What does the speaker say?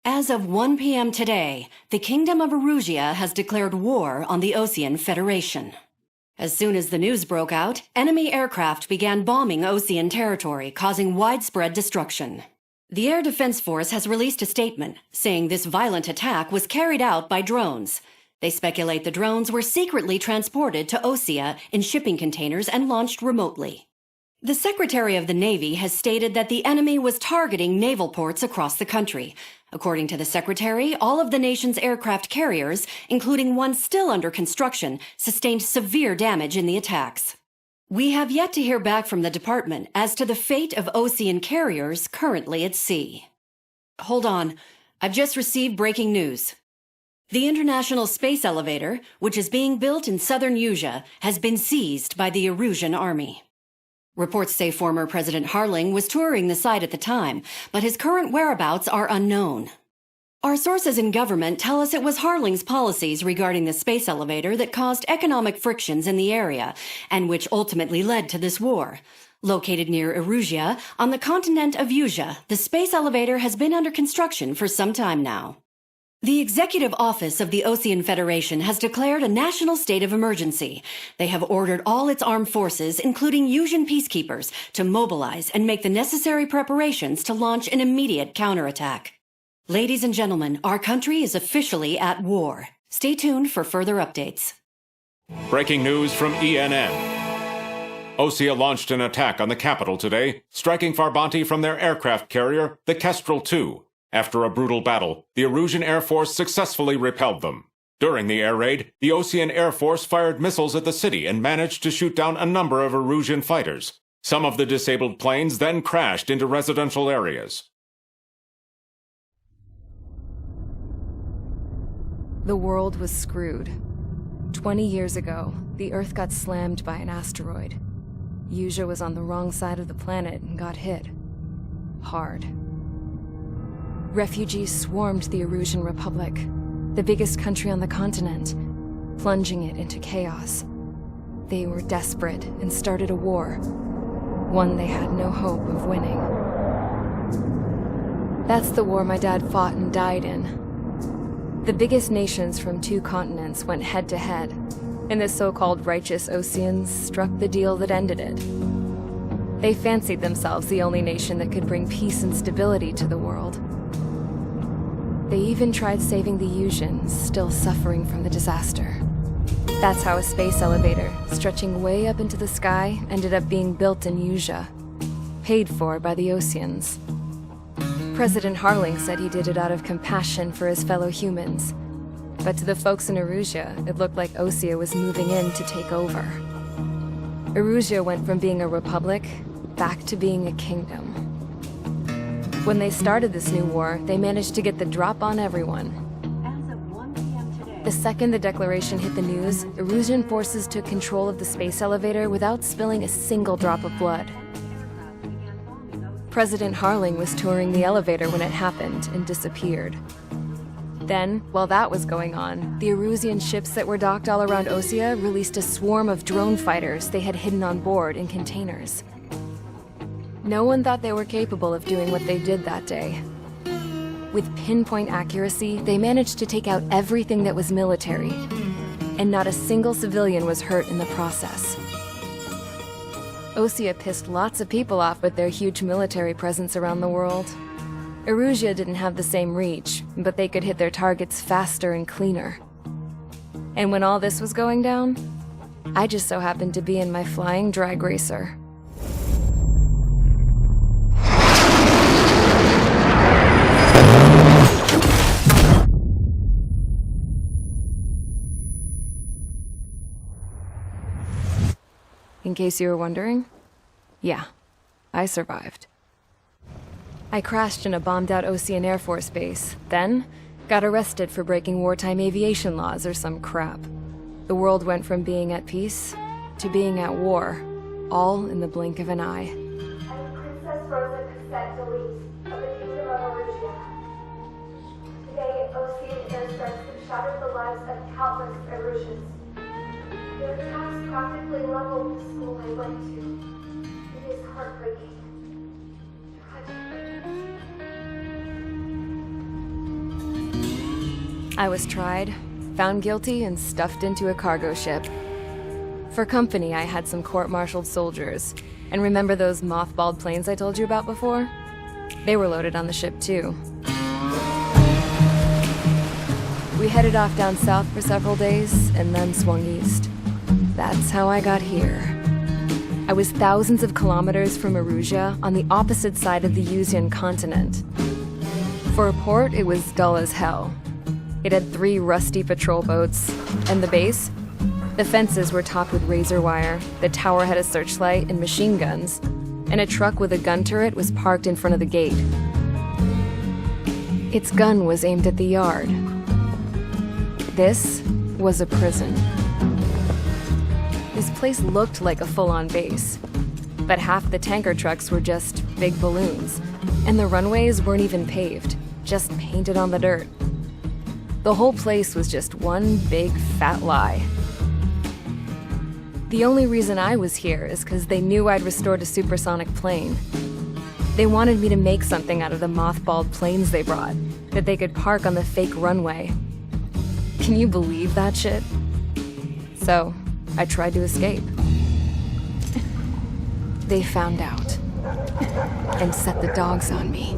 As of 1 p.m. today, the Kingdom of Erusia has declared war on the Osean Federation. As soon as the news broke out, enemy aircraft began bombing Osean territory, causing widespread destruction. The Air Defense Force has released a statement saying this violent attack was carried out by drones. They speculate the drones were secretly transported to Osea in shipping containers and launched remotely. The Secretary of the Navy has stated that the enemy was targeting naval ports across the country. According to the Secretary, all of the nation's aircraft carriers, including one still under construction, sustained severe damage in the attacks. We have yet to hear back from the department as to the fate of Osean carriers currently at sea. Hold on. I've just received breaking news. The International Space Elevator, which is being built in southern Usea, has been seized by the Erusian army. Reports say former President Harling was touring the site at the time, but his current whereabouts are unknown. Our sources in government tell us it was Harling's policies regarding the space elevator that caused economic frictions in the area, and which ultimately led to this war. Located near Erusia, on the continent of Usea, the space elevator has been under construction for some time now. The Executive Office of the Osean Federation has declared a national state of emergency. They have ordered all its armed forces, including Usian peacekeepers, to mobilize and make the necessary preparations to launch an immediate counterattack. Ladies and gentlemen, our country is officially at war. Stay tuned for further updates. Breaking news from ENN. Osea launched an attack on the capital today, striking Farbanti from their aircraft carrier, the Kestrel II. After a brutal battle, the Erusian Air Force successfully repelled them. During the air raid, the Osean Air Force fired missiles at the city and managed to shoot down a number of Erusian fighters. Some of the disabled planes then crashed into residential areas. The world was screwed. 20 years ago, the Earth got slammed by an asteroid. Usea was on the wrong side of the planet and got hit. Hard. Refugees swarmed the Erusian Republic, the biggest country on the continent, plunging it into chaos. They were desperate and started a war, one they had no hope of winning. That's the war my dad fought and died in. The biggest nations from 2 continents went head-to-head, and the so-called righteous Oseans struck the deal that ended it. They fancied themselves the only nation that could bring peace and stability to the world. They even tried saving the Usians, still suffering from the disaster. That's how a space elevator, stretching way up into the sky, ended up being built in Usea, paid for by the Oseans. President Harling said he did it out of compassion for his fellow humans, but to the folks in Erusia, it looked like Osea was moving in to take over. Erusia went from being a republic back to being a kingdom. When they started this new war, they managed to get the drop on everyone. As of 1 p.m. today, The second the declaration hit the news, Erusian forces took control of the space elevator without spilling a single drop of blood. President Harling was touring the elevator when it happened and disappeared. Then, while that was going on, the Erusian ships that were docked all around Osea released a swarm of drone fighters they had hidden on board in containers. No one thought they were capable of doing what they did that day. With pinpoint accuracy, they managed to take out everything that was military, and not a single civilian was hurt in the process. Osea pissed lots of people off with their huge military presence around the world. Erusia didn't have the same reach, but they could hit their targets faster and cleaner. And when all this was going down, I just so happened to be in my flying drag racer. In case you were wondering, yeah, I survived. I crashed in a bombed-out Osean Air Force base, then got arrested for breaking wartime aviation laws or some crap. The world went from being at peace to being at war, all in the blink of an eye. I'm Princess Rosa Cassette Delete of the Kingdom of Erusia. Today, Osean airstrikes have shattered the lives of countless Erusians. Their attacks practically leveled the school I went to. It is heartbreaking. Tragic. I was tried, found guilty, and stuffed into a cargo ship. For company, I had some court-martialed soldiers. And remember those mothballed planes I told you about before? They were loaded on the ship too. We headed off down south for several days, and then swung east. That's how I got here. I was thousands of kilometers from Erusia, on the opposite side of the Yuzian continent. For a port, it was dull as hell. It had 3 rusty patrol boats, and the base? The fences were topped with razor wire, the tower had a searchlight and machine guns, and a truck with a gun turret was parked in front of the gate. Its gun was aimed at the yard. This was a prison. This place looked like a full-on base, but half the tanker trucks were just big balloons, and the runways weren't even paved, just painted on the dirt. The whole place was just one big fat lie. The only reason I was here is because they knew I'd restored a supersonic plane. They wanted me to make something out of the mothballed planes they brought, that they could park on the fake runway. Can you believe that shit? So, I tried to escape. They found out and set the dogs on me.